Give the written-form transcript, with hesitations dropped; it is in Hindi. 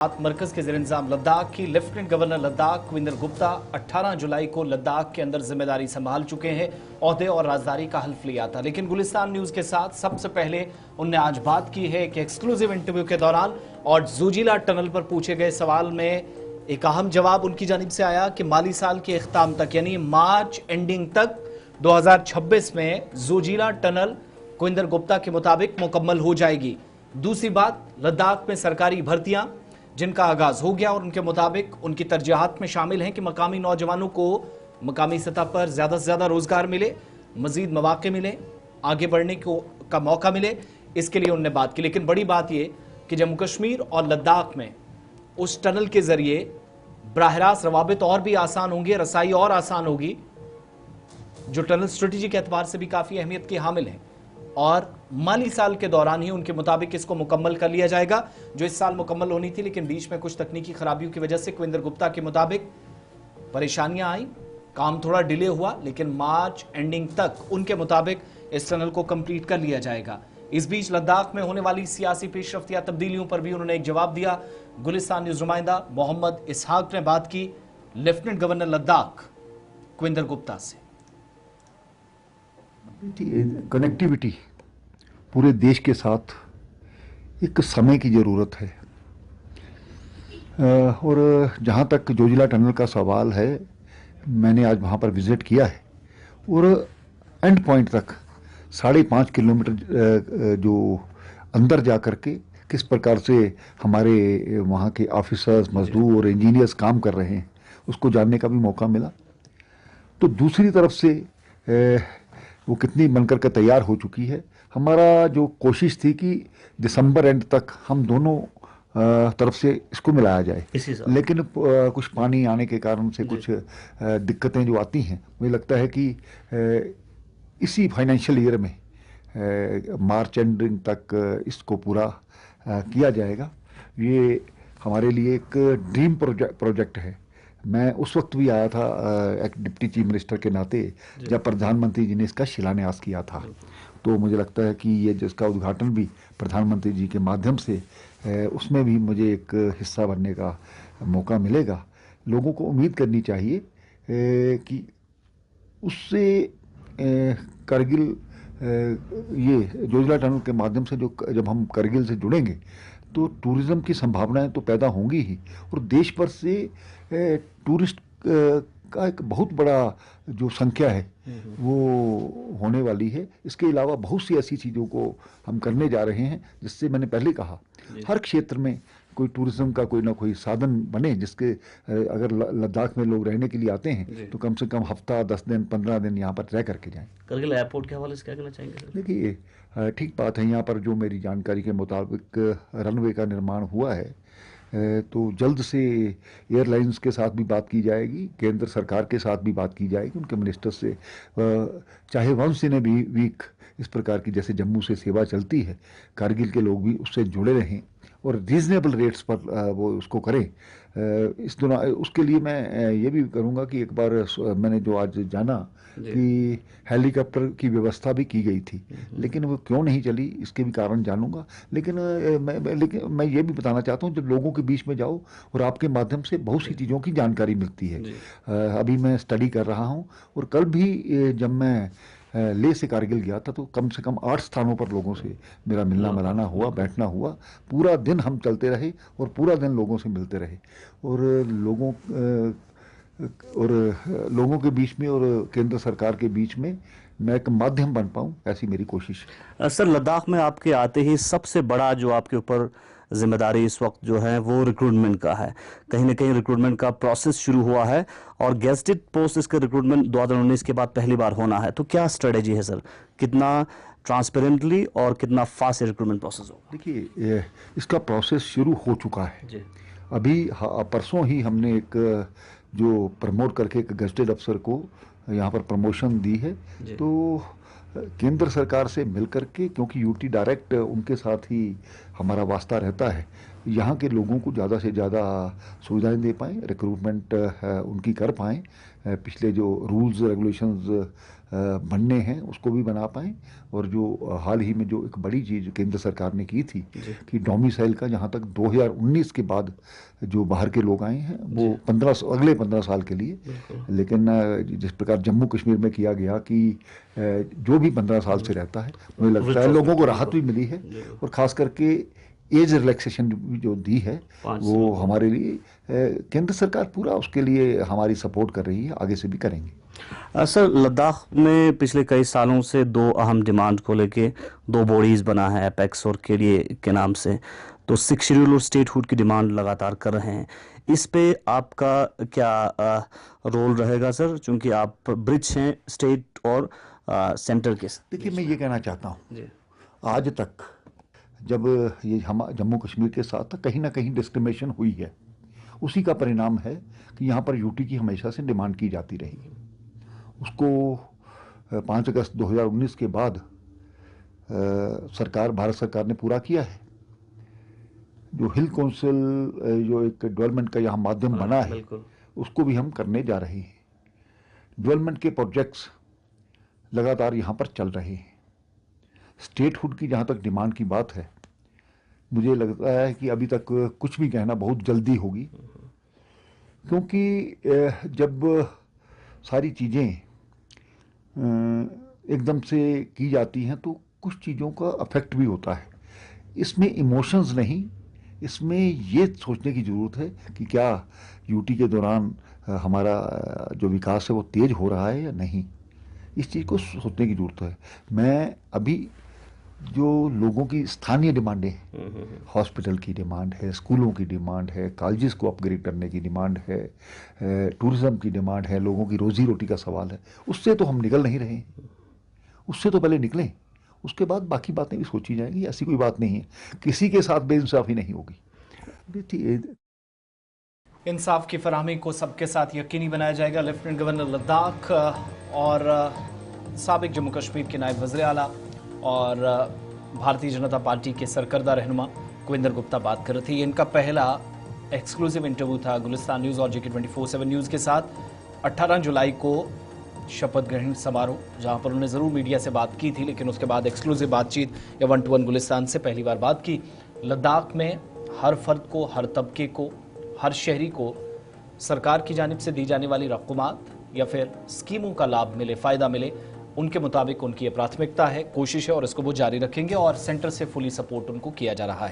मरकज के ज़ेर-इंतज़ाम लद्दाख की लेफ्टिनेंट गवर्नर लद्दाख कुविंदर गुप्ता 18 जुलाई को लद्दाख के अंदर जिम्मेदारी संभाल चुके हैं। ओहदे और राजदारी का हल्फ लिया था, लेकिन गुलिस्तान न्यूज़ के साथ सबसे पहले उनने आज बात की है कि एक्सक्लूसिव इंटरव्यू के दौरान और जोजिला टनल पर पूछे गए सवाल में एक अहम जवाब उनकी जानिब से आया कि माली साल के इख्ताम तक यानी मार्च एंडिंग तक 2026 में जोजिला टनल कुविंदर गुप्ता के मुताबिक मुकम्मल हो जाएगी। दूसरी बात, लद्दाख में सरकारी भर्तियां जिनका आगाज हो गया और उनके मुताबिक उनकी तरजीहात में शामिल हैं कि मकामी नौजवानों को मकामी सतह पर ज्यादा से ज्यादा रोजगार मिले, मजीद मौके मिले, आगे बढ़ने का मौका मिले, इसके लिए उन्होंने बात की। लेकिन बड़ी बात यह कि जम्मू कश्मीर और लद्दाख में उस टनल के जरिए बराह रास्त रवाबित और भी आसान होंगे, रसाई और आसान होगी, जो टनल स्ट्रेटेजी के एतबार से भी काफी अहमियत के हामिल हैं। और माली साल के दौरान ही उनके मुताबिक इसको मुकम्मल कर लिया जाएगा, जो इस साल मुकम्मल होनी थी, लेकिन बीच में कुछ तकनीकी खराबियों की वजह से कुविंदर गुप्ता के मुताबिक परेशानियां आई, काम थोड़ा डिले हुआ, लेकिन मार्च एंडिंग तक उनके मुताबिक इस टनल को कंप्लीट कर लिया जाएगा। इस बीच लद्दाख में होने वाली सियासी पेशरफ्त या तब्दीलियों पर भी उन्होंने एक जवाब दिया। गुलिस्तान न्यूज नुमाइंदा मोहम्मद इसहाक ने बात की लेफ्टिनेंट गवर्नर लद्दाख कुविंदर गुप्ता से। कनेक्टिविटी पूरे देश के साथ एक समय की ज़रूरत है। और जहाँ तक जोजिला टनल का सवाल है, मैंने आज वहाँ पर विज़िट किया है और एंड पॉइंट तक 5.5 किलोमीटर जो अंदर जा कर के किस प्रकार से हमारे वहाँ के ऑफिसर्स, मजदूर और इंजीनियर्स काम कर रहे हैं, उसको जानने का भी मौका मिला। तो दूसरी तरफ से वो कितनी बनकर के तैयार हो चुकी है। हमारा जो कोशिश थी कि दिसंबर एंड तक हम दोनों तरफ से इसको मिलाया जाए, लेकिन कुछ पानी आने के कारण से कुछ दिक्कतें जो आती हैं, मुझे लगता है कि इसी फाइनेंशियल ईयर में मार्च एंडिंग तक इसको पूरा किया जाएगा। ये हमारे लिए एक ड्रीम प्रोजेक्ट है। मैं उस वक्त भी आया था एक डिप्टी चीफ मिनिस्टर के नाते जब प्रधानमंत्री जी ने इसका शिलान्यास किया था। तो मुझे लगता है कि ये जिसका उद्घाटन भी प्रधानमंत्री जी के माध्यम से उसमें भी मुझे एक हिस्सा बनने का मौका मिलेगा। लोगों को उम्मीद करनी चाहिए कि उससे करगिल ये जोजिला टनल के माध्यम से जब हम करगिल से जुड़ेंगे तो टूरिज़्म की संभावनाएं तो पैदा होंगी ही, और देश भर से टूरिस्ट का एक बहुत बड़ा जो संख्या है वो होने वाली है। इसके अलावा बहुत सी ऐसी चीज़ों को हम करने जा रहे हैं जिससे मैंने पहले कहा, हर क्षेत्र में कोई टूरिज्म का कोई ना कोई साधन बने, जिसके अगर लद्दाख में लोग रहने के लिए आते हैं तो कम से कम हफ्ता, 10 दिन, 15 दिन यहाँ पर रह करके जाएं। करगिल एयरपोर्ट के हवाले से क्या कहना चाहेंगे? देखिए, ठीक बात है, यहाँ पर जो मेरी जानकारी के मुताबिक रनवे का निर्माण हुआ है, तो जल्द से एयरलाइंस के साथ भी बात की जाएगी, केंद्र सरकार के साथ भी बात की जाएगी, उनके मिनिस्टर से, चाहे वंस इन ए वीक इस प्रकार की जैसे जम्मू से सेवा चलती है, कारगिल के लोग भी उससे जुड़े रहें और रीजनेबल रेट्स पर वो उसको करें। इस दौरान उसके लिए मैं ये भी करूँगा कि एक बार मैंने जो आज जाना कि हेलीकॉप्टर की व्यवस्था भी की गई थी, लेकिन वो क्यों नहीं चली इसके भी कारण जानूंगा। लेकिन मैं ये भी बताना चाहता हूँ, जब लोगों के बीच में जाओ और आपके माध्यम से बहुत सी चीज़ों की जानकारी मिलती है। अभी मैं स्टडी कर रहा हूँ और कल भी जब मैं लेह से कारगिल गया था तो कम से कम 8 स्थानों पर लोगों से मेरा मिलना मिलाना हुआ, बैठना हुआ। पूरा दिन हम चलते रहे और पूरा दिन लोगों से मिलते रहे और लोगों के बीच में और केंद्र सरकार के बीच में मैं एक माध्यम बन पाऊँ, ऐसी मेरी कोशिश है। सर, लद्दाख में आपके आते ही सबसे बड़ा जो आपके ऊपर जिम्मेदारी इस वक्त जो है वो रिक्रूटमेंट का है। कहीं ना कहीं रिक्रूटमेंट का प्रोसेस शुरू हुआ है और गेस्टेड पोस्ट इसका रिक्रूटमेंट 2019 के बाद पहली बार होना है। तो क्या स्ट्रेटेजी है सर, कितना ट्रांसपेरेंटली और कितना फास्ट रिक्रूटमेंट प्रोसेस होगा? देखिए, इसका प्रोसेस शुरू हो चुका है जी। अभी परसों ही हमने एक जो प्रमोट करके एक गेस्टेड अफसर को यहाँ पर प्रमोशन दी है। तो केंद्र सरकार से मिल करके, क्योंकि यूटी डायरेक्ट उनके साथ ही हमारा वास्ता रहता है, यहाँ के लोगों को ज़्यादा से ज़्यादा सुविधाएं दे पाएँ, रिक्रूटमेंट उनकी कर पाएँ, पिछले जो रूल्स रेगुलेशंस बनने हैं उसको भी बना पाएँ। और जो हाल ही में जो एक बड़ी चीज़ केंद्र सरकार ने की थी कि डोमिसाइल का जहाँ तक 2019 के बाद जो बाहर के लोग आए हैं वो अगले 15 साल के लिए, लेकिन जिस प्रकार जम्मू कश्मीर में किया गया कि जो भी 15 साल से रहता है, मुझे लगता है लोगों को राहत भी मिली है। और ख़ास करके एज रिलैक्सेशन जो दी है वो हमारे लिए केंद्र सरकार पूरा उसके लिए हमारी सपोर्ट कर रही है, आगे से भी करेंगे। सर, लद्दाख में पिछले कई सालों से दो अहम डिमांड को लेके दो बॉडीज बना है, एपेक्स और केडीए के नाम से। तो 6 शेड्यूल और स्टेटहुड की डिमांड लगातार कर रहे हैं। इस पे आपका क्या रोल रहेगा सर, चूंकि आप ब्रिज हैं स्टेट और सेंटर के? देखिए, मैं ये कहना चाहता हूँ, आज तक जब ये हम जम्मू कश्मीर के साथ कहीं ना कहीं डिस्क्रिमिनेशन हुई है, उसी का परिणाम है कि यहाँ पर यूटी की हमेशा से डिमांड की जाती रही। उसको 5 अगस्त 2019 के बाद भारत सरकार ने पूरा किया है। जो हिल काउंसिल जो एक डेवलपमेंट का यहाँ माध्यम बना है, उसको भी हम करने जा रहे हैं। डेवलपमेंट के प्रोजेक्ट्स लगातार यहाँ पर चल रहे हैं। स्टेटहुड की जहाँ तक डिमांड की बात है, मुझे लगता है कि अभी तक कुछ भी कहना बहुत जल्दी होगी, क्योंकि जब सारी चीज़ें एकदम से की जाती हैं तो कुछ चीज़ों का अफेक्ट भी होता है। इसमें इमोशंस नहीं, इसमें ये सोचने की ज़रूरत है कि क्या यूटी के दौरान हमारा जो विकास है वो तेज हो रहा है या नहीं। इस चीज़ को सोचने की ज़रूरत है। मैं अभी जो लोगों की स्थानीय डिमांडें हैं, हॉस्पिटल की डिमांड है, स्कूलों की डिमांड है, कॉलेजेस को अपग्रेड करने की डिमांड है, टूरिज्म की डिमांड है, लोगों की रोजी रोटी का सवाल है, उससे तो हम निकल नहीं रहे। उससे तो पहले निकलें, उसके बाद बाकी बातें भी सोची जाएंगी। ऐसी कोई बात नहीं है, किसी के साथ बेइंसाफी नहीं होगी। इंसाफ की फराहमी को सबके साथ यकीनी बनाया जाएगा। लेफ्टिनेंट गवर्नर लद्दाख और साबिक जम्मू कश्मीर के नायब वज़ीर आला और भारतीय जनता पार्टी के सरकर्दा रहनुमा कुविंदर गुप्ता बात कर रहे थे। इनका पहला एक्सक्लूसिव इंटरव्यू था गुलिस्तान न्यूज़ और JK 24/7 न्यूज़ के साथ। 18 जुलाई को शपथ ग्रहण समारोह, जहां पर उन्होंने ज़रूर मीडिया से बात की थी, लेकिन उसके बाद एक्सक्लूसिव बातचीत या 1-to-1 गुलिस्तान से पहली बार बात की। लद्दाख में हर फर्द को, हर तबके को, हर शहरी को सरकार की जानिब से दी जाने वाली रकूमात या फिर स्कीमों का लाभ मिले, फ़ायदा मिले, उनके मुताबिक उनकी ये प्राथमिकता है, कोशिश है और इसको वो जारी रखेंगे और सेंटर से फुली सपोर्ट उनको किया जा रहा है।